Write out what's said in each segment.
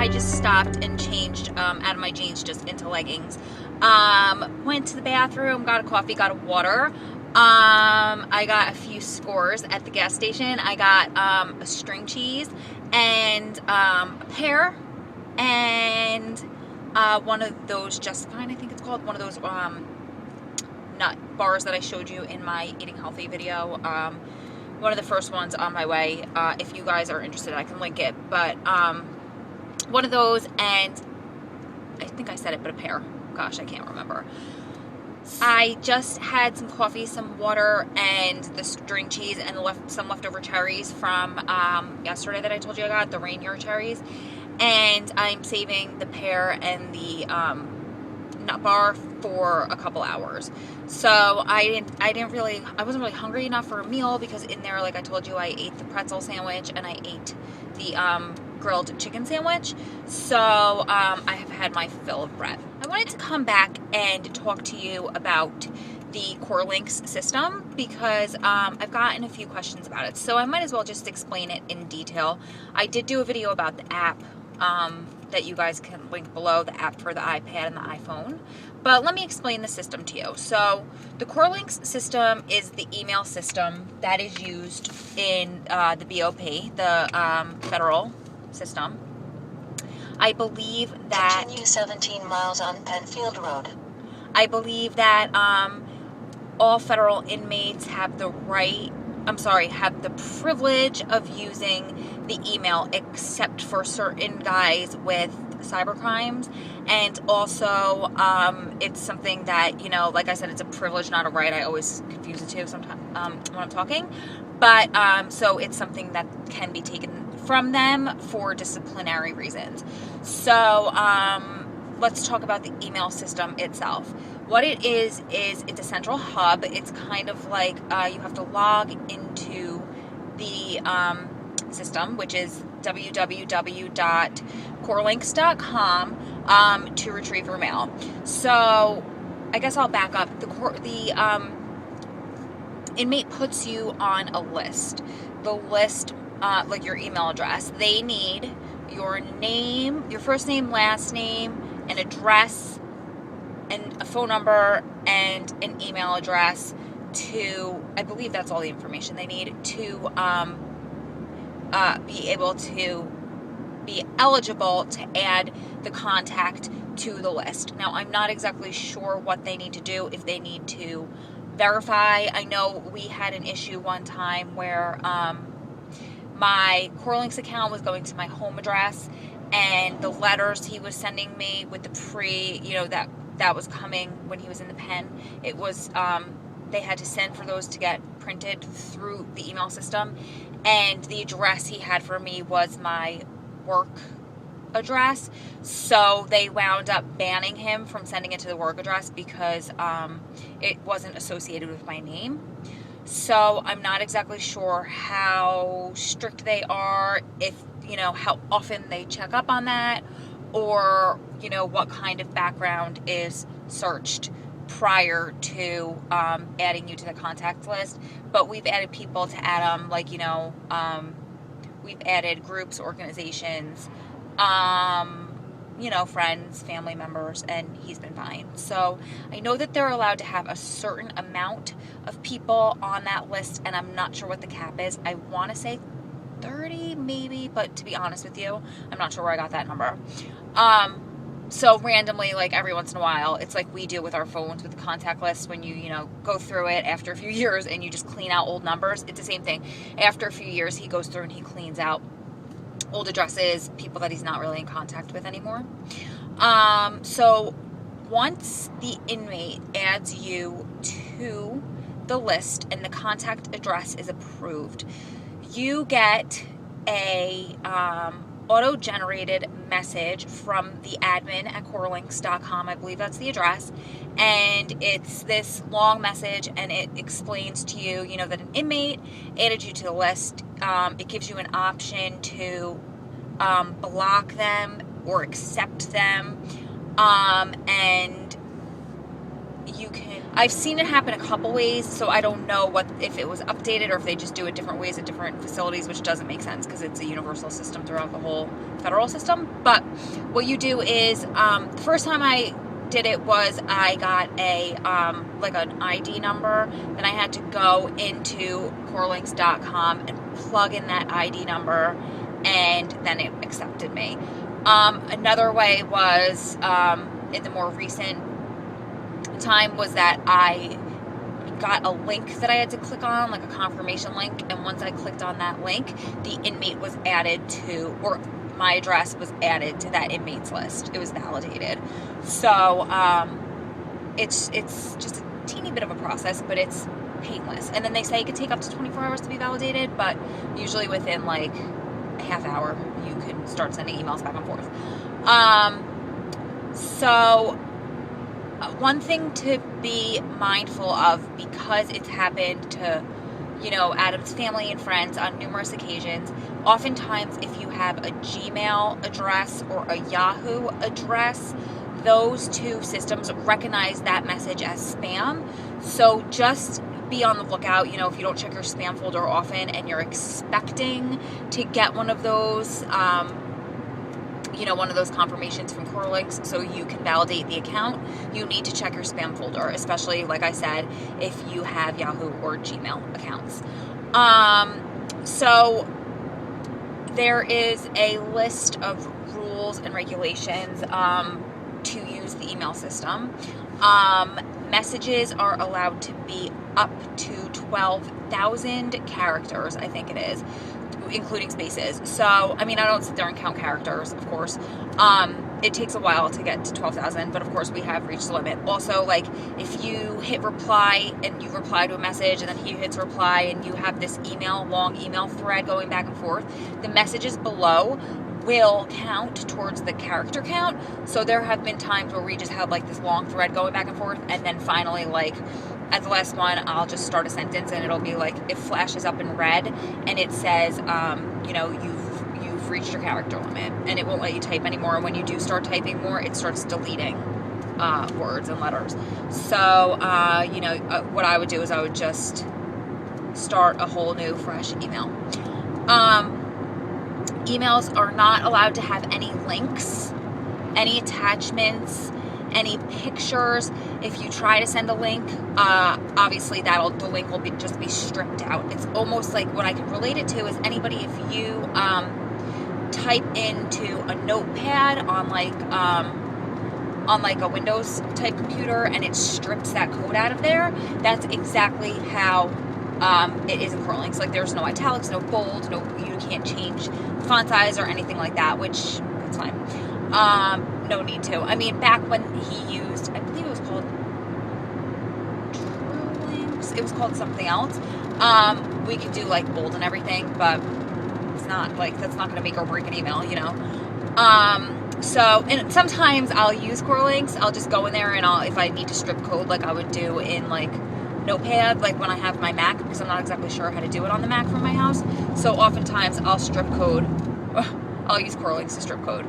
I just stopped and changed out of my jeans just into leggings. Went to the bathroom, got a coffee, got a water. I got a few scores at the gas station. I got a string cheese and a pear and one of those Just Fine, I think it's called, one of those nut bars that I showed you in my eating healthy video. One of the first ones on my way. If you guys are interested, I can link it. But one of those, and I think I said it, but a pear. Gosh, I can't remember. I just had some coffee, some water, and the string cheese, and some leftover cherries from yesterday that I told you I got, the reindeer cherries. And I'm saving the pear and the nut bar for a couple hours. So I wasn't really hungry enough for a meal, because in there, like I told you, I ate the pretzel sandwich and I ate the grilled chicken sandwich. So I have had my fill of bread. I wanted to come back and talk to you about the Corrlinks system, because I've gotten a few questions about it. So I might as well just explain it in detail. I did do a video about the app that you guys can link below, the app for the iPad and the iPhone. But let me explain the system to you. So the Corrlinks system is the email system that is used in the BOP, the federal system. I believe that... Continue 17 miles on Penfield Road. I believe that all federal inmates have the have the privilege of using the email, except for certain guys with cybercrimes. And also, it's something that, you know, like I said, it's a privilege, not a right. I always confuse the two sometimes when I'm talking. But, so it's something that can be taken from them for disciplinary reasons. So, let's talk about the email system itself. What it is it's a central hub. It's kind of like you have to log into the system, which is www.corrlinks.com to retrieve your mail. So I guess I'll back up. The inmate puts you on a list. The list, like your email address. They need your name, your first name, last name, an address, and a phone number, and an email address to, I believe that's all the information they need to be able to be eligible to add the contact to the list. Now, I'm not exactly sure what they need to do, if they need to verify. I know we had an issue one time where my Corrlinks account was going to my home address, and the letters he was sending me with the that was coming when he was in the pen, it was they had to send for those to get printed through the email system, and the address he had for me was my work address. So they wound up banning him from sending it to the work address because it wasn't associated with my name. So I'm not exactly sure how strict they are, if, you know, how often they check up on that, or, you know, what kind of background is searched prior to adding you to the contact list. But we've added people to add them, like, you know, we've added groups, organizations, you know, friends, family members, and he's been fine. So I know that they're allowed to have a certain amount of people on that list, and I'm not sure what the cap is. I want to say 30 maybe, but to be honest with you, I'm not sure where I got that number. So randomly, like every once in a while, it's like we do with our phones with the contact list, when you know, go through it after a few years and you just clean out old numbers. It's the same thing. After a few years, he goes through and he cleans out old addresses, people that he's not really in contact with anymore. So once the inmate adds you to the list and the contact address is approved, you get a auto-generated message from the admin at Corrlinks.com. I believe that's the address. And it's this long message, and it explains to you, you know, that an inmate added you to the list. It gives you an option to block them or accept them. And you can, I've seen it happen a couple ways, so I don't know if it was updated or if they just do it different ways at different facilities, which doesn't make sense because it's a universal system throughout the whole federal system. But what you do is, the first time I did it was I got like an ID number. Then I had to go into Corrlinks.com and plug in that ID number, and then it accepted me. Another way was, in the more recent time, was that I got a link that I had to click on, like a confirmation link, and once I clicked on that link, the inmate was added to, or my address was added to that inmate's list. It was validated. So it's just a teeny bit of a process, but it's painless. And then they say it could take up to 24 hours to be validated, but usually within like a half hour you can start sending emails back and forth. So one thing to be mindful of, because it's happened to, you know, Adam's family and friends on numerous occasions, oftentimes if you have a Gmail address or a Yahoo address, those two systems recognize that message as spam. So just be on the lookout, you know, if you don't check your spam folder often and you're expecting to get one of those, you know, one of those confirmations from Corrlinks so you can validate the account, you need to check your spam folder, especially, like I said, if you have Yahoo or Gmail accounts. So there is a list of rules and regulations to use the email system. Messages are allowed to be up to 12,000 characters, I think it is, including spaces. So, I mean, I don't sit there and count characters, of course. It takes a while to get to 12,000, but of course we have reached the limit. Also, like, if you hit reply and you reply to a message and then he hits reply and you have this long email thread going back and forth, the messages below will count towards the character count. So there have been times where we just have like this long thread going back and forth, and then finally, like, at the last one, I'll just start a sentence and it'll be like, it flashes up in red and it says, you know, you've reached your character limit, and it won't let you type anymore. And when you do start typing more, it starts deleting words and letters. So, you know, what I would do is I would just start a whole new fresh email. Emails are not allowed to have any links, any attachments, any pictures. If you try to send a link, obviously the link will just be stripped out. It's almost like, what I can relate it to is anybody, if you type into a notepad on like a Windows type computer and it strips that code out of there, that's exactly how it is in Corrlinks. Like, there's no italics, no bold, you can't change font size or anything like that, which it's fine. No need to. I mean, back when he used, I believe it was called Corrlinks, it was called something else, we could do like bold and everything, but it's not like, that's not going to make or break an email, you know. So, and sometimes I'll use Corrlinks. I'll just go in there and if I need to strip code like I would do in like Notepad, like when I have my Mac, because I'm not exactly sure how to do it on the Mac from my house. So oftentimes I'll strip code. I'll use Corrlinks to strip code.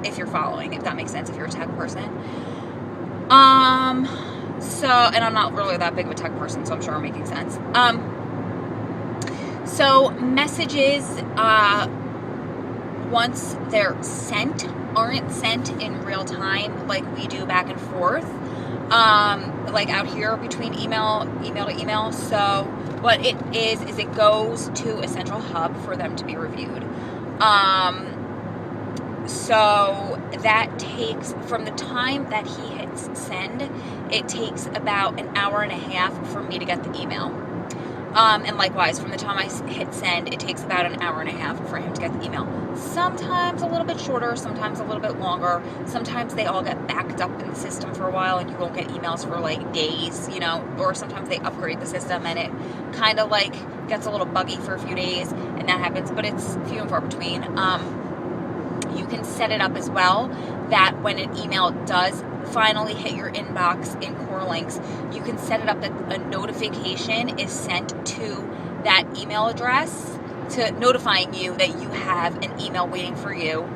If you're following, if that makes sense, if you're a tech person. So, and I'm not really that big of a tech person, so I'm sure I'm making sense. So messages, once they're sent, aren't sent in real time like we do back and forth, like out here between email to email. So what it is it goes to a central hub for them to be reviewed. So that takes, from the time that he hits send, it takes about an hour and a half for me to get the email. And likewise, from the time I hit send, it takes about an hour and a half for him to get the email. Sometimes a little bit shorter, sometimes a little bit longer. Sometimes they all get backed up in the system for a while and you won't get emails for like days, you know, or sometimes they upgrade the system and it kind of like gets a little buggy for a few days, and that happens, but it's few and far between. You can set it up as well that when an email does finally hit your inbox in Corrlinks, you can set it up that a notification is sent to that email address, to notifying you that you have an email waiting for you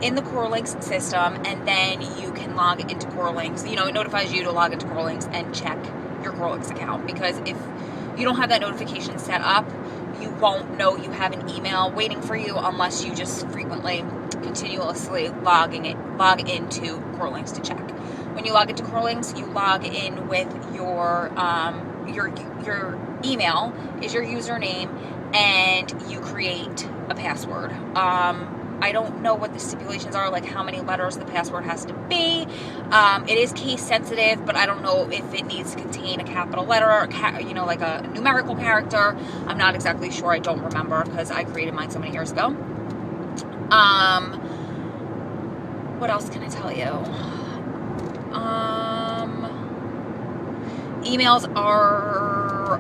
in the Corrlinks system, and then you can log into Corrlinks. You know, it notifies you to log into Corrlinks and check your Corrlinks account, because if you don't have that notification set up, you won't know you have an email waiting for you unless you just frequently, continuously log into Corrlinks to check. When you log into Corrlinks, you log in with your email is your username, and you create a password. I don't know what the stipulations are, like how many letters the password has to be. It is case sensitive, but I don't know if it needs to contain a capital letter or like a numerical character. I'm not exactly sure. I don't remember because I created mine so many years ago. What else can I tell you? Emails are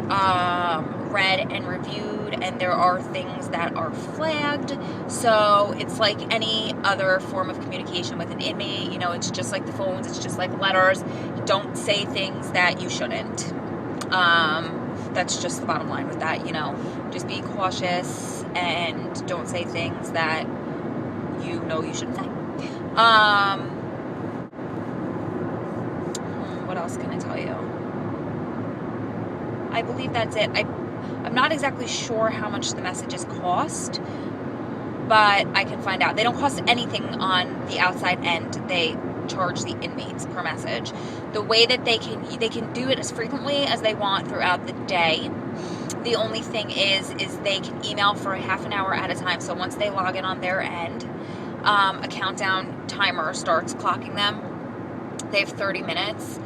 read and reviewed, and there are things that are flagged. So it's like any other form of communication with an inmate. You know, it's just like the phones, it's just like letters. Don't say things that you shouldn't. That's just the bottom line with that, you know. Just be cautious and don't say things that you know you shouldn't say. What else can I tell you? I believe that's it. I'm not exactly sure how much the messages cost, but I can find out. They don't cost anything on the outside end. They charge the inmates per message. The way that they can do it as frequently as they want throughout the day. The only thing is they can email for a half an hour at a time. So once they log in on their end, a countdown timer starts clocking them. They have 30 minutes.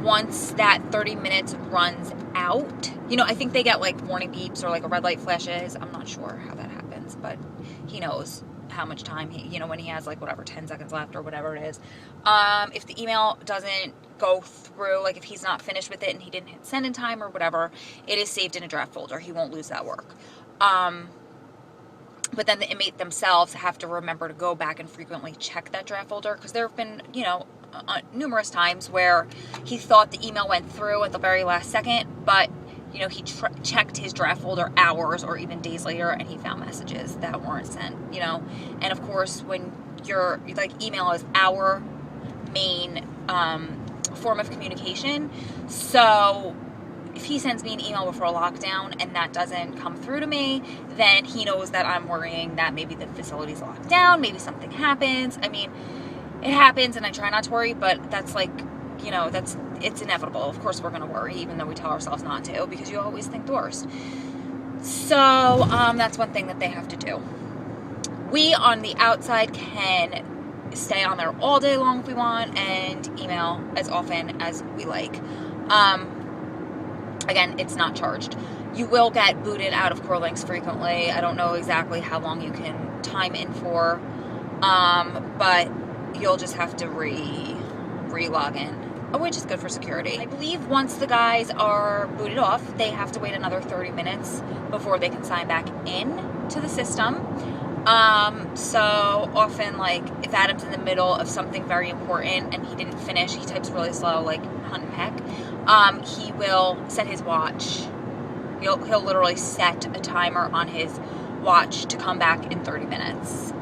Once that 30 minutes runs out, you know, I think they get like warning beeps or like a red light flashes. I'm not sure how that happens, but he knows how much time when he has like whatever 10 seconds left or whatever it is. If the email doesn't go through, like if he's not finished with it and he didn't hit send in time or whatever, it is saved in a draft folder. He won't lose that work. But then the inmate themselves have to remember to go back and frequently check that draft folder, because there have been, numerous times where he thought the email went through at the very last second, but, he checked his draft folder hours or even days later, and he found messages that weren't sent, And of course, when email is our main form of communication, so if he sends me an email before a lockdown and that doesn't come through to me, then he knows that I'm worrying that maybe the facility's locked down, maybe something happens. I mean, it happens and I try not to worry, but that's it's inevitable. Of course we're going to worry, even though we tell ourselves not to, because you always think the worst. So that's one thing that they have to do. We on the outside can stay on there all day long if we want and email as often as we like. Again, it's not charged. You will get booted out of Corrlinks frequently. I don't know exactly how long you can time in for, but you'll just have to re-log in, which is good for security. I believe once the guys are booted off, they have to wait another 30 minutes before they can sign back in to the system. So often, like, if Adam's in the middle of something very important and he didn't finish, he types really slow, like hunt and peck, he will set his watch. He'll literally set a timer on his watch to come back in 30 minutes.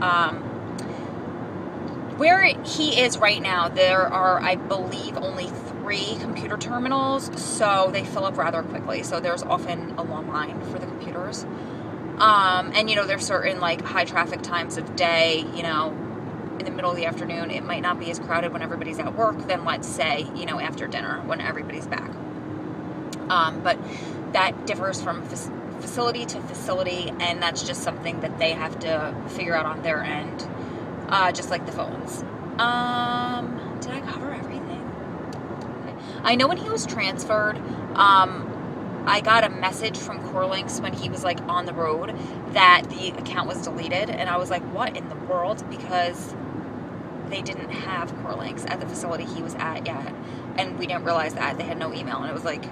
Where he is right now, there are, I believe, only 3 computer terminals, so they fill up rather quickly. So there's often a long line for the computers. And, there's certain, like, high traffic times of day, in the middle of the afternoon. It might not be as crowded when everybody's at work than, let's say, after dinner when everybody's back. But that differs from facility to facility, and that's just something that they have to figure out on their end, just like the phones. Did I cover everything? Okay. I know when he was transferred, I got a message from Corrlinks when he was like on the road that the account was deleted, and I was like, what in the world? Because they didn't have Corrlinks at the facility he was at yet, and we didn't realize that. They had no email, and it was like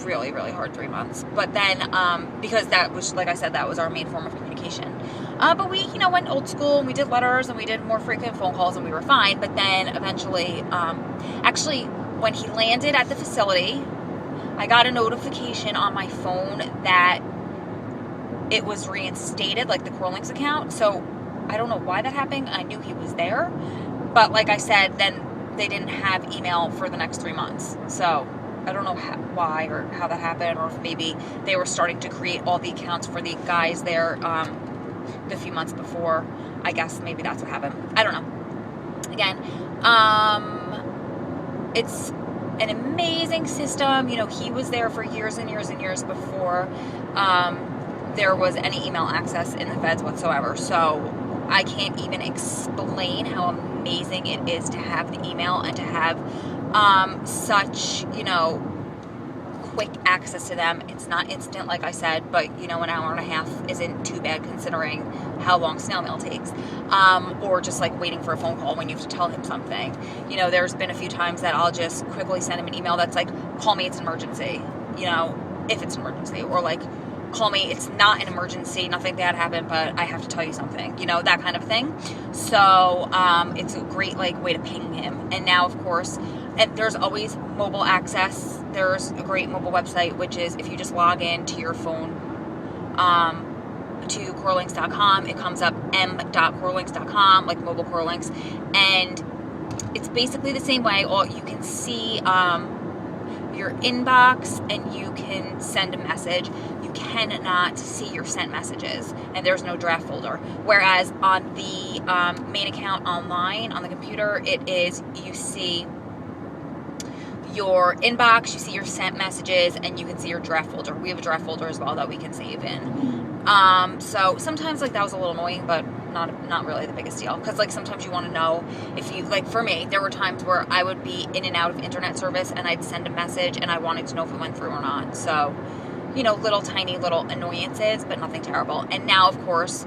really, really hard 3 months. But then, because that was, like I said, that was our main form of communication. But we, went old school, and we did letters, and we did more frequent phone calls, and we were fine. But then eventually, actually, when he landed at the facility, I got a notification on my phone that it was reinstated, like the Corrlinks account. So I don't know why that happened. I knew he was there. But like I said, then they didn't have email for the next 3 months. So I don't know why or how that happened, or if maybe they were starting to create all the accounts for the guys there the few months before. I guess maybe that's what happened. I don't know. Again, it's an amazing system. You know, he was there for years and years and years before there was any email access in the feds whatsoever. So I can't even explain how amazing it is to have the email and to have such, you know, quick access to them. It's not instant, like I said, but you know, an hour and a half isn't too bad considering how long snail mail takes, or just like waiting for a phone call when you have to tell him something. You know, there's been a few times that I'll just quickly send him an email that's like, call me, it's an emergency, you know, if it's an emergency, or like, call me, it's not an emergency, nothing bad happened, but I have to tell you something, you know, that kind of thing. So it's a great like way to ping him. And now, of course, and there's always mobile access. There's a great mobile website, which is if you just log in to your phone to Corrlinks.com, it comes up m.corrlinks.com, like mobile Corrlinks, and it's basically the same way. Or you can see your inbox and you can send a message. You cannot see your sent messages, and there's no draft folder. Whereas on the main account online on the computer, it is, you see your inbox, you see your sent messages, and you can see your draft folder. We have a draft folder as well that we can save in. So sometimes like that was a little annoying, but not really the biggest deal, because like sometimes you want to know if you, like for me, there were times where I would be in and out of internet service and I'd send a message and I wanted to know if it went through or not. So, you know, little tiny little annoyances, but nothing terrible. And now, of course,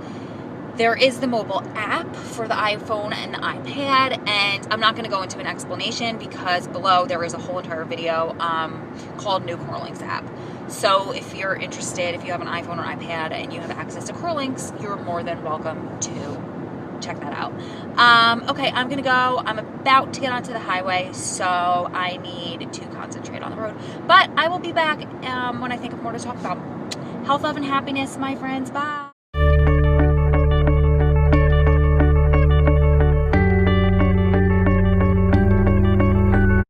there is the mobile app for the iPhone and the iPad, and I'm not going to go into an explanation because below there is a whole entire video called New Corrlinks app. So if you're interested, if you have an iPhone or iPad and you have access to Corrlinks, you're more than welcome to check that out. Okay, I'm going to go. I'm about to get onto the highway, so I need to concentrate on the road. But I will be back when I think of more to talk about. Health, love, and happiness, my friends. Bye.